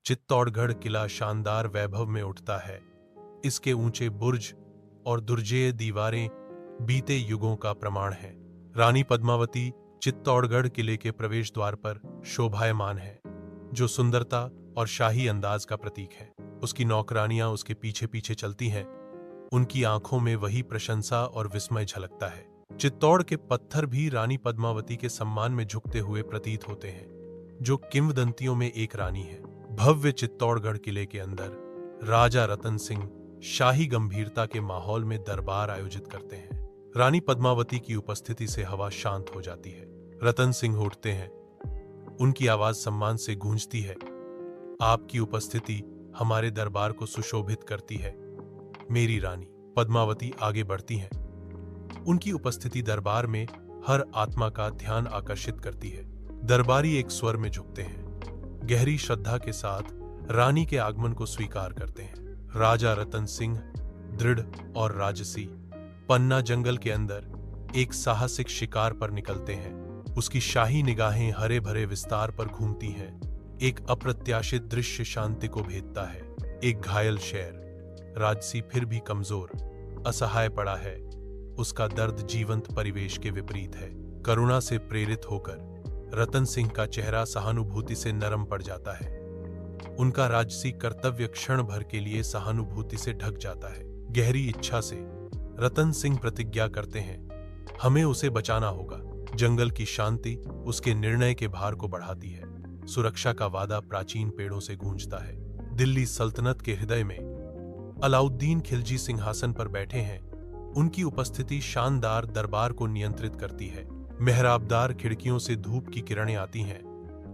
चित्तौड़गढ़ किला शानदार वैभव में उठता है। इसके ऊंचे बुर्ज और दुर्जेय दीवारें बीते युगों का प्रमाण हैं। रानी पद्मावती चित्तौड़गढ़ किले के प्रवेश द्वार पर शोभायमान है, जो सुंदरता और शाही अंदाज का प्रतीक है। उसकी नौकरानियां उसके पीछे पीछे चलती हैं। उनकी आंखों में वही प्रशंसा और विस्मय झलकता है। चित्तौड़ के पत्थर भी रानी पद्मावती के सम्मान में झुकते हुए प्रतीत होते हैं, जो किंवदंतियों में एक रानी है। भव्य चित्तौड़गढ़ किले के अंदर राजा रतन सिंह शाही गंभीरता के माहौल में दरबार आयोजित करते हैं। रानी पद्मावती की उपस्थिति से हवा शांत हो जाती है। रतन सिंह उठते हैं। उनकी आवाज सम्मान से गूंजती है। आपकी उपस्थिति हमारे दरबार को सुशोभित करती है, मेरी रानी। पद्मावती आगे बढ़ती हैं। उनकी उपस्थिति दरबार में हर आत्मा का ध्यान आकर्षित करती है। दरबारी एक स्वर में झुकते हैं, गहरी श्रद्धा के साथ रानी के आगमन को स्वीकार करते हैं। राजा रतन सिंह दृढ़ और राजसी पन्ना जंगल के अंदर एक साहसिक शिकार पर निकलते हैं। उसकी शाही निगाहें हरे भरे विस्तार पर घूमती हैं। एक अप्रत्याशित दृश्य शांति को भेदता है। एक घायल शेर, राजसी फिर भी कमजोर, असहाय पड़ा है। उसका दर्द जीवंत परिवेश के विपरीत है। करुणा से प्रेरित होकर रतन सिंह का चेहरा सहानुभूति से नरम पड़ जाता है। उनका राजसी कर्तव्य क्षण भर के लिए सहानुभूति से ढक जाता है। गहरी इच्छा से रतन सिंह प्रतिज्ञा करते हैं, हमें उसे बचाना होगा। जंगल की शांति उसके निर्णय के भार को बढ़ाती है। सुरक्षा का वादा प्राचीन पेड़ों से गूंजता है। दिल्ली सल्तनत के हृदय में अलाउद्दीन खिलजी सिंहासन पर बैठे हैं। उनकी उपस्थिति शानदार दरबार को नियंत्रित करती है। मेहराबदार खिड़कियों से धूप की किरणें आती हैं,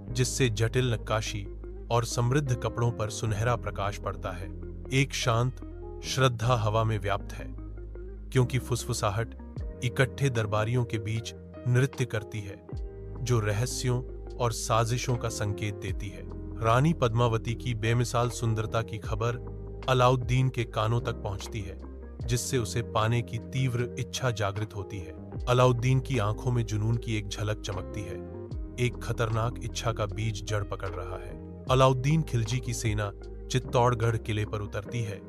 जिससे जटिल नक्काशी और समृद्ध कपड़ों पर सुनहरा प्रकाश पड़ता है। एक शांत श्रद्धा हवा में व्याप्त है, क्योंकि फुसफुसाहट इकट्ठे दरबारियों के बीच नृत्य करती है, जो रहस्यों और साजिशों का संकेत देती है। रानी पद्मावती की बेमिसाल सुंदरता की खबर अलाउद्दीन के कानों तक पहुंचती है, जिससे उसे पाने की तीव्र इच्छा जागृत होती है। अलाउद्दीन की आंखों में जुनून की एक झलक चमकती है। एक खतरनाक इच्छा का बीज जड़ पकड़ रहा है। अलाउद्दीन खिलजी की सेना चित्तौड़गढ़ किले पर उतरती है,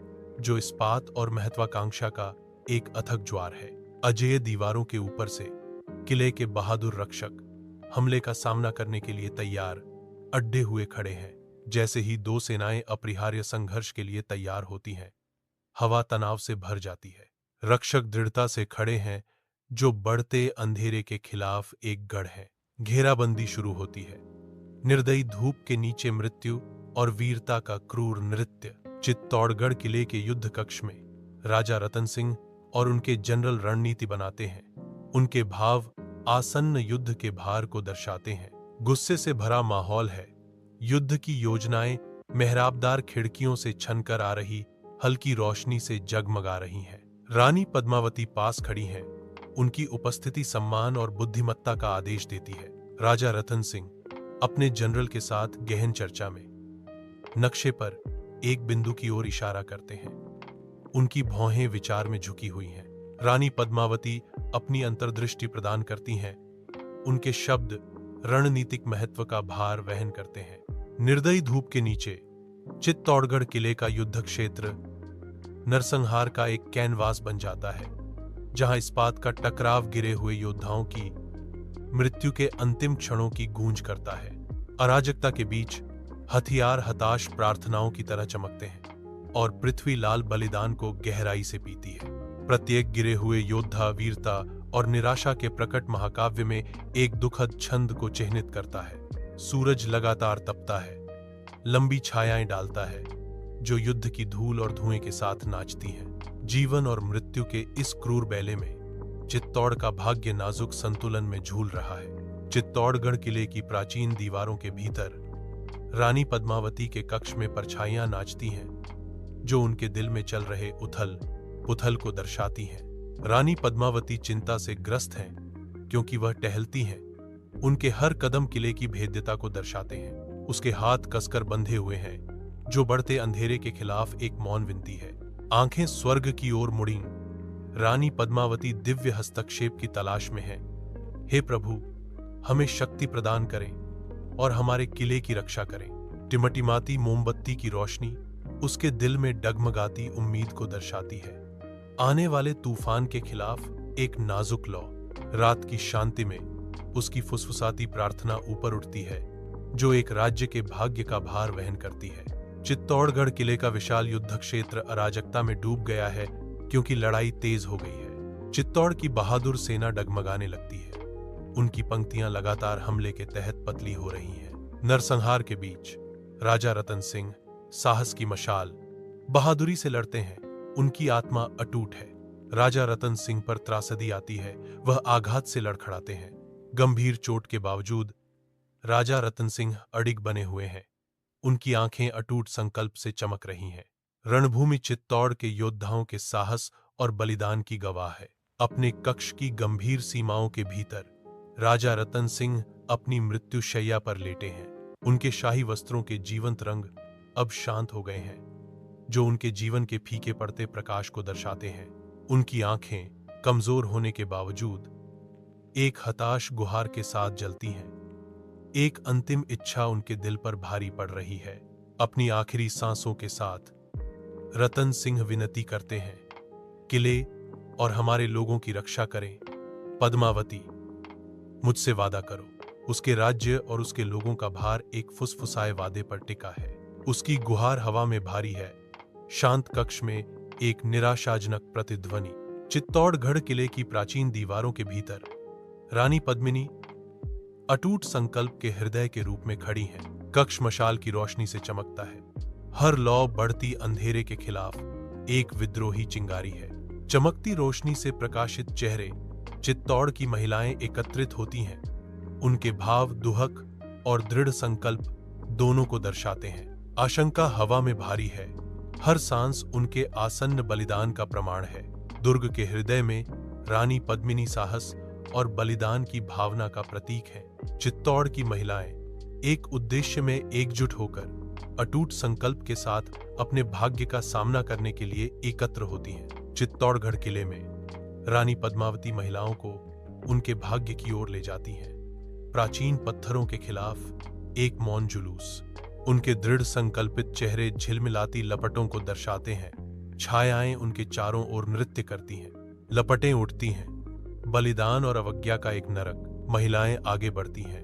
जो इस्पात और महत्वाकांक्षा का एक अथक ज्वार है। अजेय दीवारों के ऊपर से किले के बहादुर रक्षक हमले का सामना करने के लिए तैयार अड्डे हुए खड़े हैं। जैसे ही दो सेनाएं अपरिहार्य संघर्ष के लिए तैयार होती हैं, हवा तनाव से भर जाती है। रक्षक दृढ़ता से खड़े हैं, जो बढ़ते अंधेरे के खिलाफ एक गढ़ है। घेराबंदी शुरू होती है। निर्दयी धूप के नीचे मृत्यु और वीरता का क्रूर नृत्य। चित्तौड़गढ़ किले के युद्ध कक्ष में राजा रतन सिंह और उनके जनरल रणनीति बनाते हैं। उनके भाव आसन्न युद्ध के भार को दर्शाते हैं। गुस्से से भरा माहौल है। युद्ध की योजनाएं मेहराबदार खिड़कियों से छनकर आ रही हल्की रोशनी से जगमगा रही हैं। रानी पद्मावती पास खड़ी हैं। उनकी उपस्थिति सम्मान और बुद्धिमत्ता का आदेश देती है। राजा रतन सिंह अपने जनरल के साथ गहन चर्चा में नक्शे पर एक बिंदु की ओर इशारा करते हैं। उनकी भौहें विचार में झुकी हुई हैं। रानी पद्मावती अपनी अंतर्दृष्टि प्रदान करती हैं। उनके शब्द रणनीतिक महत्व का भार वहन करते हैं। निर्दयी धूप के नीचे चित्तौड़गढ़ किले का युद्ध क्षेत्र नरसंहार का एक कैनवास बन जाता है, जहां इस्पात का टकराव गिरे हुए योद्धाओं की मृत्यु के अंतिम क्षणों की गूंज करता है। अराजकता के बीच हथियार हताश प्रार्थनाओं की तरह चमकते हैं और पृथ्वी लाल बलिदान को गहराई से पीती है। प्रत्येक गिरे हुए योद्धा वीरता और निराशा के प्रकट महाकाव्य में एक दुखद छंद को चिह्नित करता है। सूरज लगातार तपता है, लंबी छायाएं डालता है, जो युद्ध की धूल और धुएं के साथ नाचती हैं। जीवन और मृत्यु के इस क्रूर बेले में चित्तौड़ का भाग्य नाजुक संतुलन में झूल रहा है। चित्तौड़गढ़ किले की प्राचीन दीवारों के भीतर रानी पद्मावती के कक्ष में परछाइयां नाचती हैं, जो उनके दिल में चल रहे उथल पुथल को दर्शाती हैं। रानी पद्मावती चिंता से ग्रस्त हैं, क्योंकि वह टहलती हैं। उनके हर कदम किले की भेद्यता को दर्शाते हैं। उसके हाथ कसकर बंधे हुए हैं, जो बढ़ते अंधेरे के खिलाफ एक मौन विनती है। आंखें स्वर्ग की ओर मुड़ी रानी पद्मावती दिव्य हस्तक्षेप की तलाश में है। हे प्रभु, हमें शक्ति प्रदान करें और हमारे किले की रक्षा करें। टिमटिमाती मोमबत्ती की रोशनी उसके दिल में डगमगाती उम्मीद को दर्शाती है। आने वाले तूफान के खिलाफ एक नाजुक लौ। रात की शांति में उसकी फुसफुसाती प्रार्थना ऊपर उठती है, जो एक राज्य के भाग्य का भार वहन करती है। चित्तौड़गढ़ किले का विशाल युद्ध क्षेत्र अराजकता में डूब गया है, क्योंकि लड़ाई तेज हो गई है। चित्तौड़ की बहादुर सेना डगमगाने लगती है। उनकी पंक्तियां लगातार हमले के तहत पतली हो रही हैं। नरसंहार के बीच राजा रतन सिंह साहस की मशाल, बहादुरी से लड़ते हैं। उनकी आत्मा अटूट है। राजा रतन सिंह पर त्रासदी आती है, वह आघात से लड़खड़ाते हैं। गंभीर चोट के बावजूद राजा रतन सिंह अडिग बने हुए हैं। उनकी आंखें अटूट संकल्प से चमक रही हैं। रणभूमि चित्तौड़ के योद्धाओं के साहस और बलिदान की गवाह है। अपने कक्ष की गंभीर सीमाओं के भीतर राजा रतन सिंह अपनी मृत्युशैया पर लेटे हैं। उनके शाही वस्त्रों के जीवंत रंग अब शांत हो गए हैं, जो उनके जीवन के फीके पड़ते प्रकाश को दर्शाते हैं। उनकी आंखें कमजोर होने के बावजूद एक हताश गुहार के साथ जलती हैं। एक अंतिम इच्छा उनके दिल पर भारी पड़ रही है। अपनी आखिरी सांसों के साथ रतन सिंह विनती करते हैं, किले और हमारे लोगों की रक्षा करें। पद्मावती, मुझसे वादा करो। उसके राज्य और उसके लोगों का भार एक फुसफुसाए वादे पर टिका है। उसकी गुहार हवा में भारी है। शांत कक्ष में एक निराशाजनक प्रतिध्वनि। चित्तौड़गढ़ किले की प्राचीन दीवारों के भीतर रानी पद्मिनी अटूट संकल्प के हृदय के रूप में खड़ी हैं। कक्ष मशाल की रोशनी से चमकता है। हर लौ बढ़ती अंधेरे के खिलाफ एक विद्रोही चिंगारी है। चमकती रोशनी से प्रकाशित चेहरे चित्तौड़ की महिलाएं एकत्रित होती हैं। उनके भाव दुहक और दृढ़ संकल्प दोनों को दर्शाते हैं। आशंका हवा में भारी है। हर सांस उनके आसन्न बलिदान का प्रमाण है। दुर्ग के हृदय में रानी पद्मिनी साहस और बलिदान की भावना का प्रतीक है। चित्तौड़ की महिलाएं एक उद्देश्य में एकजुट होकर अटूट संकल्प के साथ अपने भाग्य का सामना करने के लिए एकत्र होती हैं। चित्तौड़गढ़ किले में रानी पद्मावती महिलाओं को उनके भाग्य की ओर ले जाती हैं। प्राचीन पत्थरों के खिलाफ एक मौन जुलूस। उनके दृढ़ संकल्पित चेहरे झिलमिलाती लपटों को दर्शाते हैं। छायाएं उनके चारों ओर नृत्य करती हैं। लपटें उठती हैं। बलिदान और अवज्ञा का एक नरक। महिलाएं आगे बढ़ती हैं।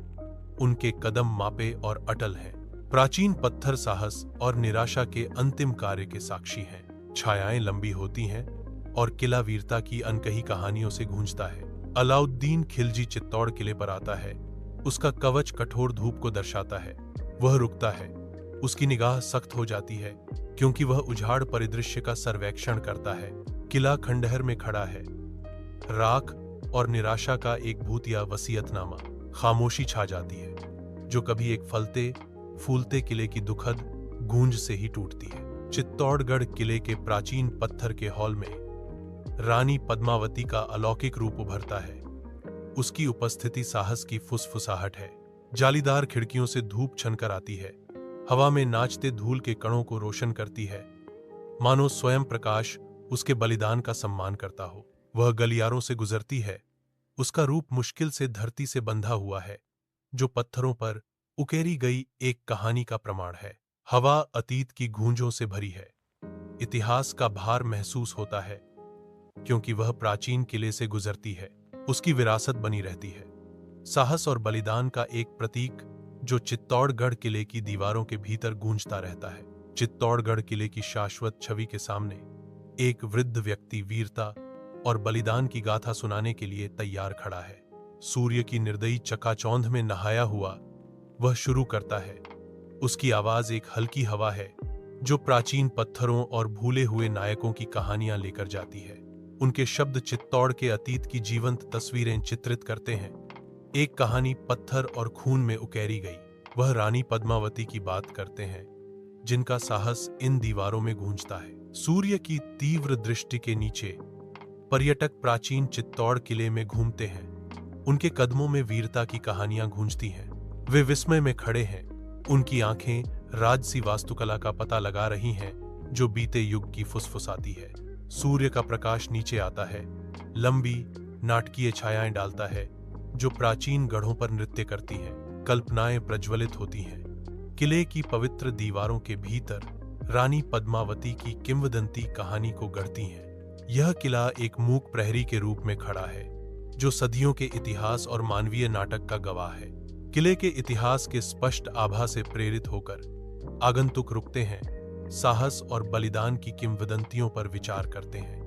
उनके कदम मापे और अटल हैं। प्राचीन पत्थर साहस और निराशा के अंतिम कार्य के साक्षी हैं। छायाएं लंबी होती हैं और किला वीरता की अनकही कहानियों से गूंजता है। अलाउद्दीन खिलजी चित्तौड़ किले पर आता है। उसका कवच कठोर धूप को दर्शाता है। वह रुकता है। उसकी निगाह सख्त हो जाती है, क्योंकि वह उजाड़ परिदृश्य का सर्वेक्षण करता है। किला खंडहर में खड़ा है। राख और निराशा का एक भूतिया वसीयतनामा। खामोशी छा जाती है, जो कभी एक फलते फूलते किले की दुखद गूंज से ही टूटती है। चित्तौड़गढ़ किले के प्राचीन पत्थर के हॉल में रानी पद्मावती का अलौकिक रूप उभरता है। उसकी उपस्थिति साहस की फुसफुसाहट है। जालीदार खिड़कियों से धूप छनकर आती है। हवा में नाचते धूल के कणों को रोशन करती है, मानो स्वयं प्रकाश उसके बलिदान का सम्मान करता हो। वह गलियारों से गुजरती है। उसका रूप मुश्किल से धरती से बंधा हुआ है, जो पत्थरों पर उकेरी गई एक कहानी का प्रमाण है। हवा अतीत की गूंजों से भरी है। इतिहास का भार महसूस होता है, क्योंकि वह प्राचीन किले से गुजरती है। उसकी विरासत बनी रहती है। साहस और बलिदान का एक प्रतीक, जो चित्तौड़गढ़ किले की दीवारों के भीतर गूंजता रहता है। चित्तौड़गढ़ किले की शाश्वत छवि के सामने एक वृद्ध व्यक्ति वीरता और बलिदान की गाथा सुनाने के लिए तैयार खड़ा है। सूर्य की निर्दयी चकाचौंध में नहाया हुआ वह शुरू करता है। उसकी आवाज एक हल्की हवा है, जो प्राचीन पत्थरों और भूले हुए नायकों की कहानियां लेकर जाती है। उनके शब्द चित्तौड़ के अतीत की जीवंत तस्वीरें चित्रित करते हैं। एक कहानी पत्थर और खून में उकेरी गई। वह रानी पद्मावती की बात करते हैं, जिनका साहस इन दीवारों में गूंजता है। सूर्य की तीव्र दृष्टि के नीचे पर्यटक प्राचीन चित्तौड़ किले में घूमते हैं। उनके कदमों में वीरता की कहानियां गूंजती हैं। वे विस्मय में खड़े हैं। उनकी आंखें राजसी वास्तुकला का पता लगा रही हैं, जो बीते युग की फुसफुसाती है। सूर्य का प्रकाश नीचे आता है, लंबी नाटकीय छायाएं डालता है, जो प्राचीन गढ़ों पर नृत्य करती हैं। कल्पनाएं प्रज्वलित होती हैं। किले की पवित्र दीवारों के भीतर रानी पद्मावती की किंवदंती कहानी को गढ़ती हैं। यह किला एक मूक प्रहरी के रूप में खड़ा है, जो सदियों के इतिहास और मानवीय नाटक का गवाह है। किले के इतिहास के स्पष्ट आभा से प्रेरित होकर आगंतुक रुकते हैं, साहस और बलिदान की किंवदंतियों पर विचार करते हैं।